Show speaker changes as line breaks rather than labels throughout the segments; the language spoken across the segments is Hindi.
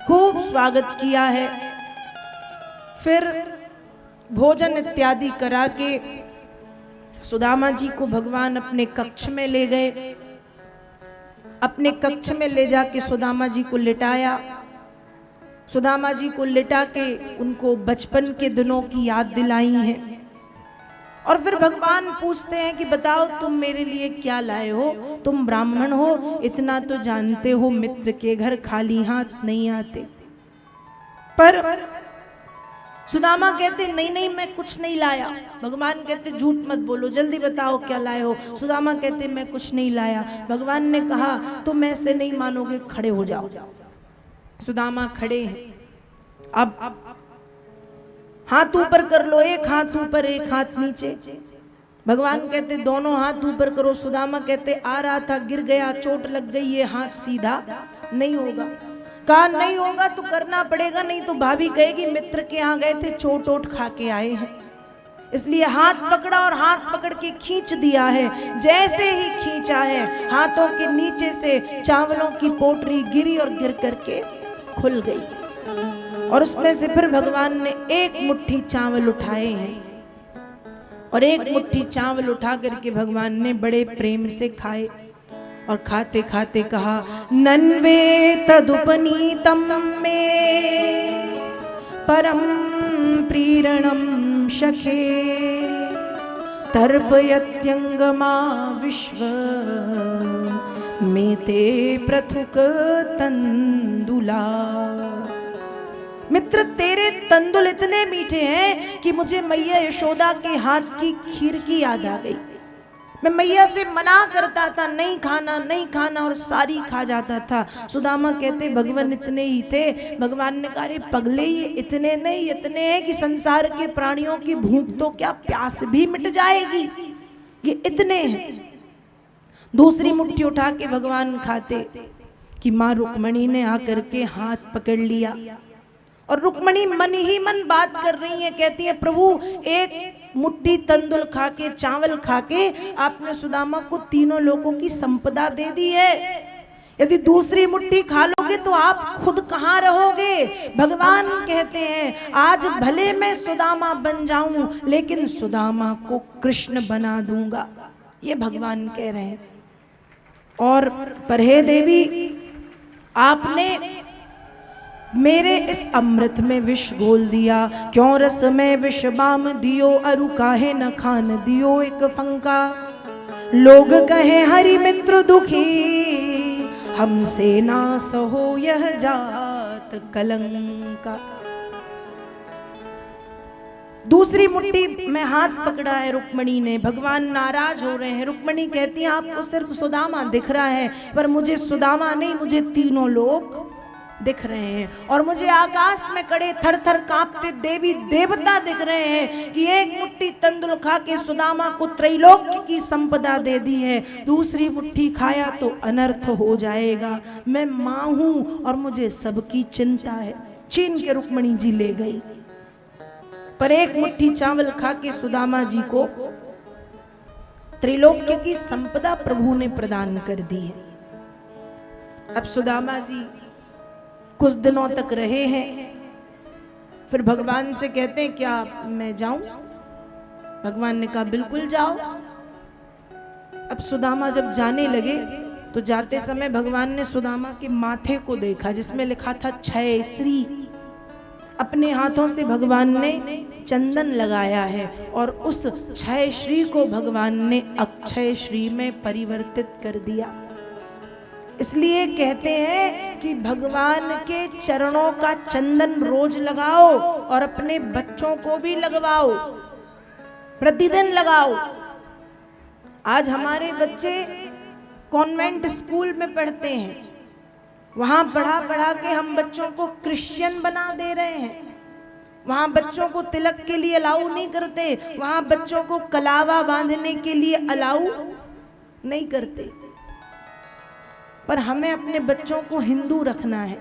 खूब स्वागत किया है। फिर भोजन इत्यादि करा के सुदामा जी को भगवान अपने कक्ष में ले गए। अपने कक्ष में ले जाके सुदामा जी को लिटाया। सुदामा जी को लिटा के उनको बचपन के दिनों की याद दिलाई है। और फिर भगवान पूछते हैं कि बताओ तुम मेरे लिए क्या लाए हो, तुम ब्राह्मण हो, इतना तो जानते हो मित्र के घर खाली हाथ नहीं आते। पर सुदामा कहते नहीं नहीं मैं कुछ नहीं लाया। भगवान कहते झूठ मत बोलो, जल्दी बताओ क्या लाए हो। सुदामा कहते मैं कुछ नहीं लाया। भगवान ने कहा तुम ऐसे नहीं मानोगे, खड़े हो जाओ। सुदामा खड़े हैं। अब हाथ ऊपर कर लो, एक हाथ ऊपर एक हाथ नीचे। भगवान कहते दोनों हाथ ऊपर करो। सुदामा कहते आ रहा था, गिर गया, चोट लग गई, ये हाथ सीधा नहीं होगा। कहा नहीं होगा तो करना पड़ेगा, नहीं तो भाभी कहेगी मित्र के यहाँ गए थे, चोट ओट खा के आए हैं। इसलिए हाथ पकड़ा और हाथ पकड़ के खींच दिया है। जैसे ही खींचा है, हाथों के नीचे से चावलों की पोटली गिरी और गिर करके खुल गई। और उसमें से फिर भगवान ने एक मुट्ठी चावल उठाए हैं और एक मुट्ठी चावल उठा करके भगवान ने बड़े प्रेम से खाए। और खाते खाते कहा नन्वे तदुपनीतम में परम प्रीरणम शखे तर्पयत्यंगमा विश्व मेते पृथुक तंदुला। मित्र तेरे तंदुल इतने मीठे हैं कि मुझे मैया यशोदा के हाथ की खीर की याद आ गई। मैं मैया से मना करता था नहीं खाना नहीं खाना, और सारी खा जाता था। सुदामा कहते भगवान इतने ही थे। भगवान ने कहा पगले ये इतने नहीं, इतने हैं कि संसार के प्राणियों की भूख तो क्या प्यास भी मिट जाएगी, ये इतने हैं। दूसरी मुट्ठी उठा के भगवान खाते कि माँ रुक्मणी ने आकर के हाथ पकड़ लिया। और रुक्मणी मन ही मन बात कर रही है, कहती है प्रभु एक मुट्ठी तंदुल खा के, चावल खा के आपने सुदामा को तीनों लोगों की संपदा दे दी है। यदि दूसरी मुट्ठी खा लोगे तो आप खुद कहाँ रहोगे। भगवान कहते हैं आज भले मैं सुदामा बन जाऊं, लेकिन सुदामा को कृष्ण बना दूंगा, ये भगवान कह रहे हैं। और पर हे देवी आपने मेरे इस अमृत में विष घोल दिया, क्यों रस में विष बाम दियो, अरु काहे न खान दियो एक फंका। लोग कहे हरि मित्र दुखी, हमसे ना सहो यह जात कलंका। दूसरी मुट्ठी में हाथ पकड़ा है रुक्मणी ने। भगवान नाराज हो रहे हैं। रुक्मणी कहती है आपको सिर्फ सुदामा दिख रहा है, पर मुझे सुदामा नहीं, मुझे तीनों लोग दिख रहे हैं। और मुझे आकाश में खड़े थर थर कांपते देवी देवता दिख रहे हैं कि एक मुट्ठी तंदुल खा के सुदामा को त्रैलोक्य की संपदा दे दी है, दूसरी मुट्ठी खाया तो अनर्थ हो जाएगा। मैं माँ हूं और मुझे सबकी चिंता है। छीन के रुक्मणी जी ले गई, पर एक मुट्ठी चावल खा के सुदामा जी को त्रिलोक्य की संपदा प्रभु ने प्रदान कर दी है। अब सुदामा जी कुछ दिनों तक रहे हैं। फिर भगवान से कहते हैं क्या मैं जाऊं। भगवान ने कहा बिल्कुल जाओ। अब सुदामा जब जाने लगे तो जाते समय भगवान ने सुदामा के माथे को देखा जिसमें लिखा था क्षय श्री। अपने हाथों से भगवान ने चंदन लगाया है और उस क्षय श्री को भगवान ने अक्षय श्री में परिवर्तित कर दिया। इसलिए कहते हैं कि भगवान के चरणों का चंदन रोज लगाओ और अपने बच्चों को भी लगवाओ, प्रतिदिन लगाओ। आज हमारे बच्चे कॉन्वेंट स्कूल में पढ़ते हैं, वहां पढ़ा पढ़ा के हम बच्चों को क्रिश्चियन बना दे रहे हैं। वहां बच्चों को तिलक के लिए अलाउ नहीं करते, वहां बच्चों को कलावा बांधने के लिए अलाउ नहीं करते। पर हमें अपने बच्चों को हिंदू रखना है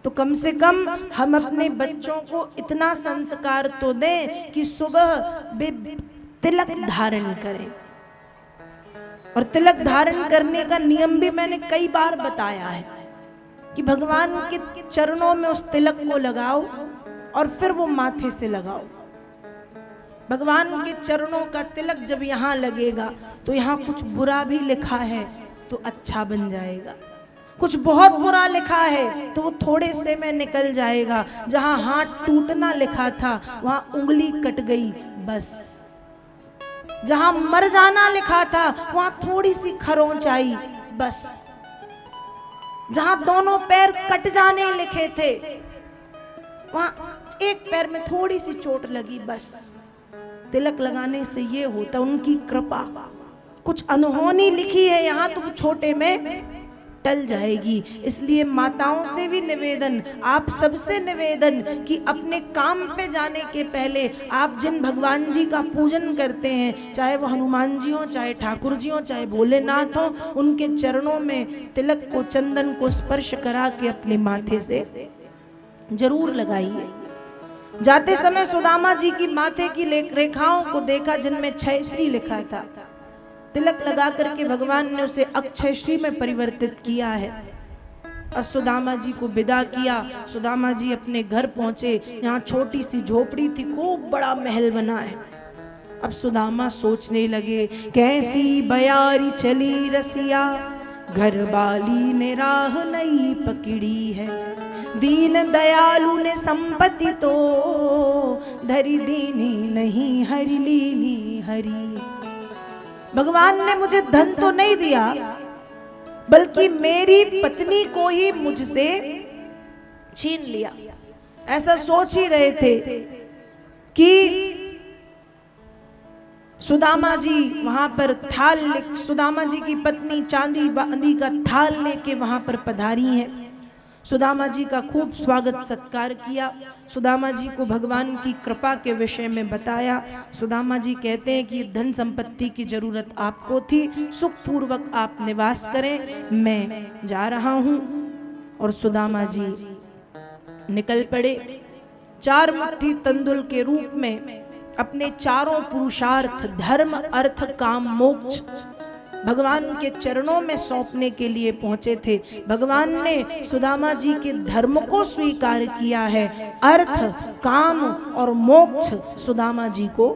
तो कम से कम हम अपने बच्चों को इतना संस्कार तो दें कि सुबह वे तिलक धारण करें। और तिलक धारण करने का नियम भी मैंने कई बार बताया है। कि भगवान के चरणों में उस तिलक को लगाओ और फिर वो माथे से लगाओ। भगवान के चरणों का तिलक जब यहाँ लगेगा तो यहाँ कुछ बुरा भी लिखा है तो अच्छा बन जाएगा, कुछ बहुत बुरा लिखा है तो वो थोड़े से में निकल जाएगा। जहां हाथ टूटना लिखा था वहां उंगली कट गई बस, जहां मर जाना लिखा था वहां थोड़ी सी खरोंच आई बस, जहां दोनों पैर कट जाने लिखे थे वहां एक पैर में थोड़ी सी चोट लगी बस। तिलक लगाने से ये होता उनकी कृपा, कुछ अनहोनी लिखी है यहाँ तो छोटे में टल जाएगी। इसलिए माताओं से भी निवेदन, आप सबसे निवेदन कि अपने काम पे जाने के पहले आप जिन भगवान जी का पूजन करते हैं, चाहे वो हनुमान जी हो, चाहे ठाकुर जी हो, चाहे भोलेनाथ हो, उनके चरणों में तिलक को, चंदन को स्पर्श करा के अपने माथे से जरूर लगाइए। जाते समय सुदामा जी की माथे की रेखाओं को देखा जिनमें 6 श्री लिखा था। तिलक लगा करके भगवान ने उसे अक्षय श्री में परिवर्तित किया है और सुदामा जी को विदा किया। सुदामा जी अपने घर पहुंचे। यहाँ छोटी सी झोपड़ी थी, खूब बड़ा महल बना है। अब सुदामा सोचने लगे, कैसी बयारी चली रसिया, घर वाली ने राह नई पकड़ी है, दीन दयालु ने संपत्ति तो धरी दीनी नहीं हरि लीनी हरि। भगवान ने मुझे धन तो नहीं दिया बल्कि मेरी पत्नी को ही मुझसे छीन लिया। ऐसा सोच ही रहे थे कि सुदामा जी वहां पर सुदामा जी की पत्नी चांदी बांदी का थाल लेके वहां पर पधारी है। सुदामा जी का खूब स्वागत सत्कार किया। सुदामा जी को भगवान की कृपा के विषय में बताया। सुदामा जी कहते हैं कि धन संपत्ति की जरूरत आपको थी, सुख पूर्वक आप निवास करें, मैं जा रहा हूं। और सुदामा जी निकल पड़े। 4 मुट्ठी तंदुल के रूप में अपने चारों पुरुषार्थ, धर्म अर्थ काम मोक्ष, भगवान के चरणों में सौंपने के लिए पहुंचे थे। भगवान ने सुदामा जी के धर्म को स्वीकार किया है, अर्थ काम और मोक्ष सुदामा जी को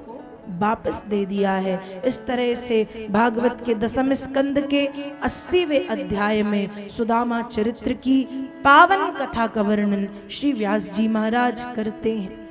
वापस दे दिया है। इस तरह से भागवत के 10वें स्कंद के 80वें अध्याय में सुदामा चरित्र की पावन कथा का वर्णन श्री व्यास जी महाराज करते हैं।